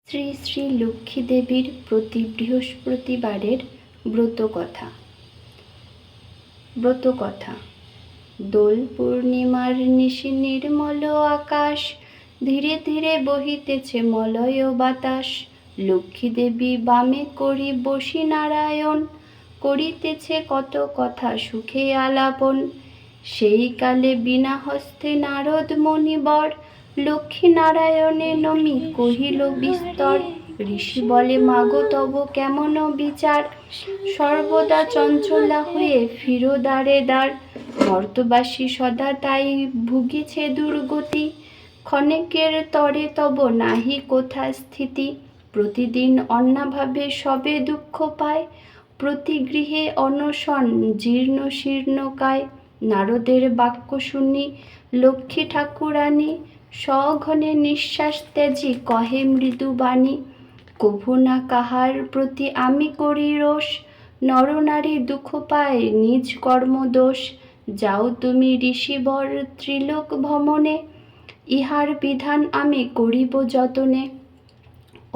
শ্রী শ্রী লক্ষ্মী দেবীর প্রতি বৃহস্পতিবারের ব্রতকথা। ব্রতকথা। দোল পূর্ণিমার নিশি নির্মল আকাশ, ধীরে ধীরে বহিতেছে মলয় বাতাস। লক্ষ্মী দেবী বামে করি বসি নারায়ণ, করিতেছে কত কথা সুখে আলাপন। সেই কালে বিনা হস্তে নারদ মুনিবর, লক্ষ্মী নারায়ণে নমি কহিল বিস্তর। ঋষি বলে মাগো তব কেমন বিচার, সর্বদা চঞ্চলা হয়ে ফিরো দ্বারে দ্বার। মর্তবাসী সদা তাই ভুগিছে দুর্গতি, ক্ষণেকের তরে তব নাহি কোথা স্থিতি। প্রতিদিন অন্নাভাবে সবে দুঃখ পায়, প্রতি গৃহে অনশন জীর্ণ শীর্ণকায়। নারদের বাক্য শুনি লক্ষ্মী ঠাকুরানী, সঘনে নিঃশ্বাস ত্যাজি কহে মৃদু বাণী। কভু না কাহার প্রতি আমি করি রোষ, নরনারী দুঃখ পায় নিজ কর্মদোষ। যাও তুমি ঋষিবর ত্রিলোক ভ্রমণে, ইহার বিধান আমি করিব যতনে।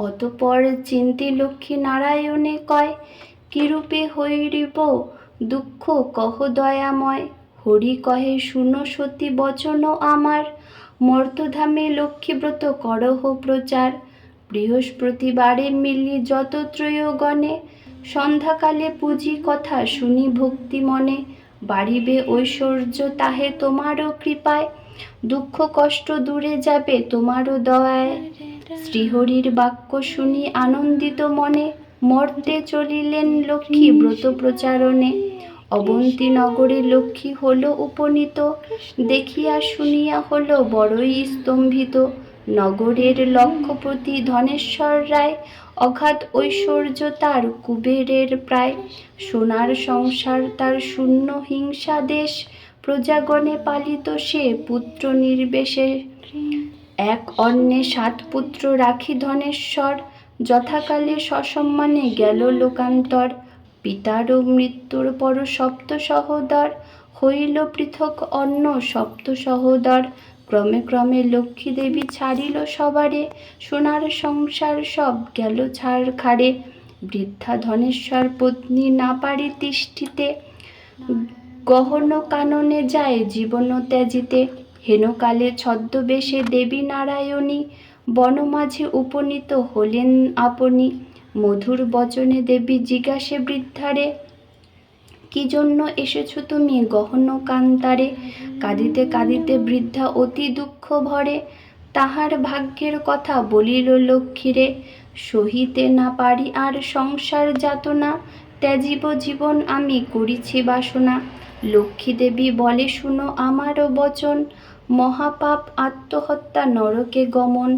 অতঃপর চিন্তি লক্ষ্মী নারায়ণে কয়, কিরূপে হইরিব দুঃখ কহ দয়াময়। হরি কহে শুনো সতী বচন আমার, মর্তধামে লক্ষ্মীব্রত করহ প্রচার। বৃহস্পতিবারে মিলি যত ত্রয়োগণে, সন্ধ্যাকালে পূজি কথা শুনি ভক্তি মনে। বাড়িবে ঐশ্বর্য তাহে তোমারও কৃপায়, দুঃখ কষ্ট দূরে যাবে তোমারও দয়ায়। শ্রীহরির বাক্য শুনি আনন্দিত মনে, মর্তে চলিলেন লক্ষ্মী ব্রত প্রচারণে। অবন্তী নগরে লক্ষ্মী হল উপনীত, দেখিয়া শুনিয়া হল বড়ই স্তম্ভিত। নগরের লক্ষপতি ধনেশ্বর রায়, অগাধ ঐশ্বর্য তার কুবেরের প্রায়। সোনার সংসার তার শূন্য হিংসা দেশ, প্রজাগণে পালিত সে পুত্র নির্বেশে। এক অন্নে 7 পুত্র রাখি ধনেশ্বর, যথাকালে সসম্মানে গেল লোকান্তর। পিতারও মৃত্যুর পর সপ্ত সহোদর, হইল পৃথক অন্য সপ্ত সহোদর। ক্রমে ক্রমে লক্ষ্মী দেবী ছাড়িল সবারে, সোনার সংসার সব গেল ছারখারে। বৃদ্ধা ধনেশ্বর পত্নী না পারি তিষ্ঠিতে, গহন কাননে যায় জীবন ত্যাজিতে। হেনকালে ছদ্মবেশে দেবী নারায়ণী, বনমাঝে উপনীত হলেন আপনি। মধুর বচনে দেবী জিজ্ঞাসে বৃদ্ধারে, কি জন্য এসেছ তুমি গহন কান্তারে। কাঁদিতে কাঁদিতে বৃদ্ধা অতি দুঃখ ভরে, তাহার ভাগ্যের কথা বলিল লক্ষ্মীরে। সহিতে না পারি আর সংসার যাতনা, ত্যাজিব জীবন আমি করিছি বাসনা। লক্ষ্মী দেবী বলে শুনো আমারও বচন, মহাপাপ আত্মহত্যা নরকে গমন।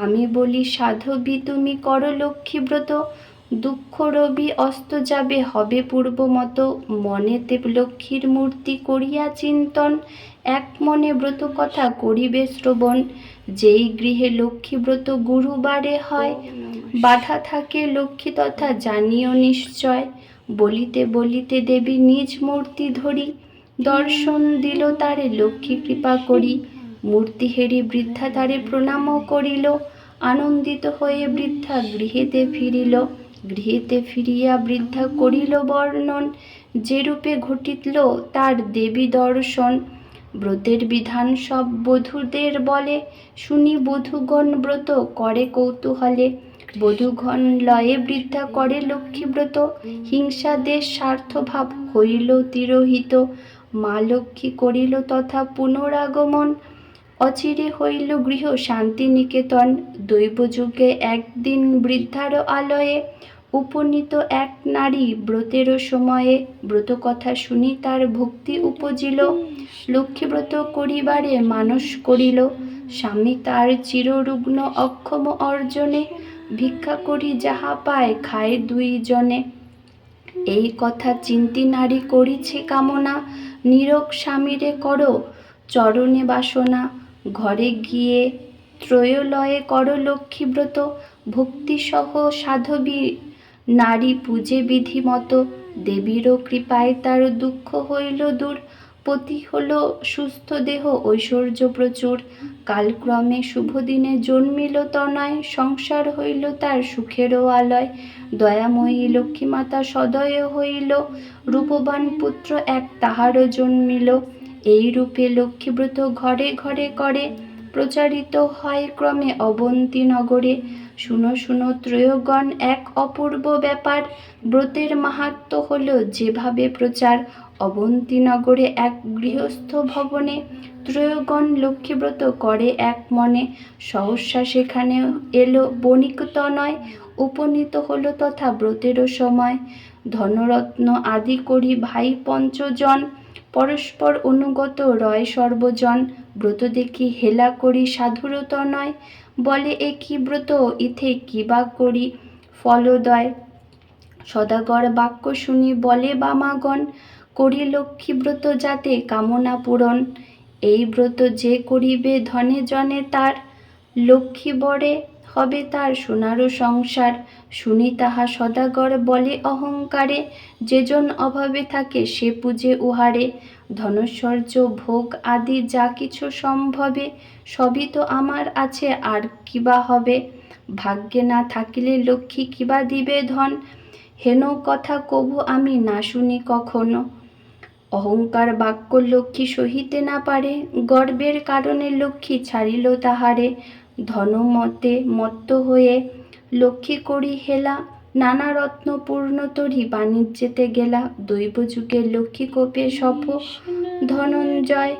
আমি বলি সাধবী তুমি কর লক্ষ্মীব্রত, দুঃখ রবি অস্ত যাবে হবে পূর্বমত। মনেতে লক্ষ্মীর মূর্তি করিয়া চিন্তন, এক মনে ব্রত কথা করিবে শ্রবণ। যেই গৃহে লক্ষ্মীব্রত গুরুবারে হয়, বাধা থাকে লক্ষ্মী তথা জানিও নিশ্চয়। বলিতে বলিতে দেবী নিজ মূর্তি ধরি, দর্শন দিল তারে লক্ষ্মী কৃপা করি। মূর্তি হেরি বৃদ্ধা তারে প্রণামও করিল, আনন্দিত হয়ে বৃদ্ধা গৃহেতে ফিরিল। গৃহেতে ফিরিয়া বৃদ্ধা করিল বর্ণন, যেরূপে ঘটিল তার দেবী দর্শন। ব্রতের বিধান সব বধূদের বলে, শুনি বধূগণ ব্রত করে কৌতূহলে। বধূগণ লয়ে বৃদ্ধা করে লক্ষ্মীব্রত, হিংসা দেশ স্বার্থভাব হইল তিরোহিত। মা লক্ষ্মী করিল তথা পুনরাগমন, অচিরে হইল গৃহ শান্তিনিকেতন। দৈবযুগে একদিন বৃদ্ধার আলয়ে, উপনীত এক নারী ব্রতের সময়ে। ব্রত কথা শুনি তার ভক্তি উপজিল, লক্ষ্মীব্রত করিবারে মানস করিল। স্বামী তার চিররুগ্ন অক্ষম অর্জনে, ভিক্ষা করি যাহা পায় খায় 2 জনে। এই কথা চিন্তি নারী করিছে কামনা, নীরোগ স্বামীরে কর চরণে বাসনা। ঘরে গিয়ে ত্রয়োলয়ে কর লক্ষ্মীব্রত, ভক্তিসহ সাধবী নারী পূজে বিধিমত। দেবীরও কৃপায় তার দুঃখ হইল দূর, পতি হলো সুস্থ দেহ, ঐশ্বর্য প্রচুর। কালক্রমে শুভ দিনে জন্মিল তনয়, সংসার হইল তার সুখেরও আলয়। দয়াময়ী লক্ষ্মীমাতা সদয় হইল, রূপবান পুত্র এক তাহারও জন্মিল। এই রূপে লক্ষ্মীব্রত ঘরে ঘরে করে, প্রচারিত হয় ক্রমে অবন্তী নগরে। শুনো শুনো ত্রয়গণ এক অপূর্ব ব্যাপার, ব্রতের মাহাত্ম্য হল যেভাবে প্রচার। অবন্তী নগরে এক গৃহস্থ ভবনে, ত্রয়গণ লক্ষ্মীব্রত করে এক মনে। সহসা সেখানে এলো বণিক তনয়, উপনীত হলো তথা ব্রতেরও সময়। ধনরত্ন আদি করি ভাই পঞ্চজন, পরস্পর অনুগত রয় সর্বজন। ব্রত দেখি হেলা করি সাধুর তনয়, বলে এ কি ব্রত ইথে কিবা করি ফলোদয়। সদাগর বাক্য শুনি বলে বামাগণ, করি লক্ষ্মী ব্রত যাতে কামনা পূরণ। এই ব্রত যে করিবে ধনে জনে তার, লক্ষ্মী বরে হবে তার সোনারও সংসার। শুনি তাহা সদাগর বলে অহংকারে, যেজন অভাবে থাকে সে পূজে উহারে। ধনৈশ্বর্য ভোগ আদি যা কিছু সম্ভবে, সবই তো আমার আছে আর কিবা হবে। ভাগ্যে না থাকিলে লক্ষ্মী কিবা দিবে ধন, হেন কথা কভু আমি না শুনি কখনো। অহংকার বাক্য লক্ষ্মী সহিতে না পারে, গর্বের কারণে লক্ষ্মী ছাড়িল তাহারে। ধনমতে মত্ত হয়ে লক্ষ্মী করি হেলা, নানা রত্ন পূর্ণ তরি বাণিজ্যেতে গেলা। দৈব যুগে লক্ষ্মী কোপে সফ ধনঞ্জয়,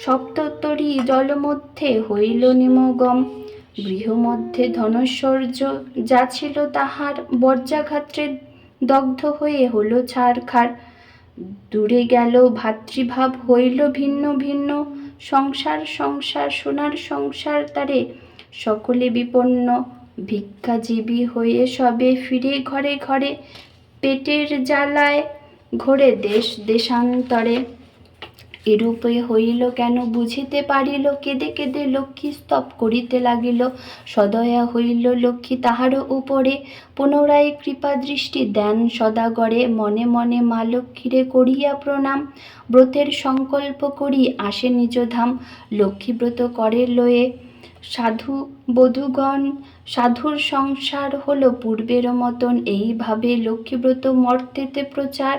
সপ্ততরী জলমধ্যে হইল নিমগম। গৃহমধ্যে ধনৈশ্বর্য যা ছিল তাহার, বজ্রাঘাতে দগ্ধ হয়ে হল ছারখার। দূরে গেল ভাতৃভাব হইল ভিন্ন ভিন্ন, সংসার সংসার সোনার সংসার তারে সকলে বিপন্ন। ভিক্ষাজীবী হয়ে সবে ফিরে ঘরে ঘরে, পেটের জ্বালায় ঘোরে দেশ দেশান্তরে। এরূপে হইল কেন বুঝিতে পারিল, কেঁদে কেঁদে লক্ষ্মী স্তব করিতে লাগিল। সদয়া হইল লক্ষ্মী তাহারও উপরে, পুনরায় কৃপা দৃষ্টি দেন সদাগরে। মনে মনে মা লক্ষ্মীরে করিয়া প্রণাম, ব্রতের সংকল্প করি আসে নিজ ধাম। লক্ষ্মীব্রত করে লয়ে সাধু বধূগণ, সাধুর সংসার হলো পূর্বের মতন। এইভাবে লক্ষ্মীব্রত মর্তেতে প্রচার,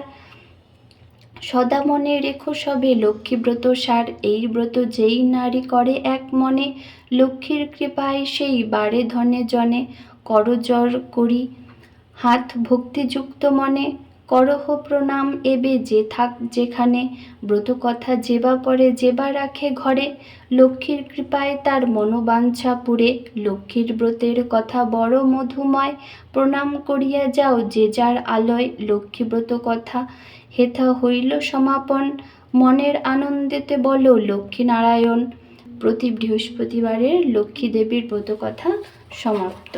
সদা মনে রেখো সবে লক্ষ্মীব্রত সার। এই ব্রত যেই নারী করে এক মনে, লক্ষ্মীর কৃপায় সেই বাড়ে ধনে জনে। করজোড় করি হাত ভক্তিযুক্ত মনে, করহ প্রণাম এবে যে থাক যেখানে। ব্রত কথা যেবা পরে যেবা রাখে ঘরে, লক্ষ্মীর কৃপায় তার মনোবাঞ্ছা পুরে। লক্ষ্মীর ব্রতের কথা বড় মধুময়, প্রণাম করিয়া যাও যে যার আলয়। লক্ষ্মীব্রত কথা হেথা হইল সমাপন, মনের আনন্দেতে বলো লক্ষ্মীনারায়ণ। প্রতি বৃহস্পতিবারের লক্ষ্মী দেবীর ব্রত কথা সমাপ্ত।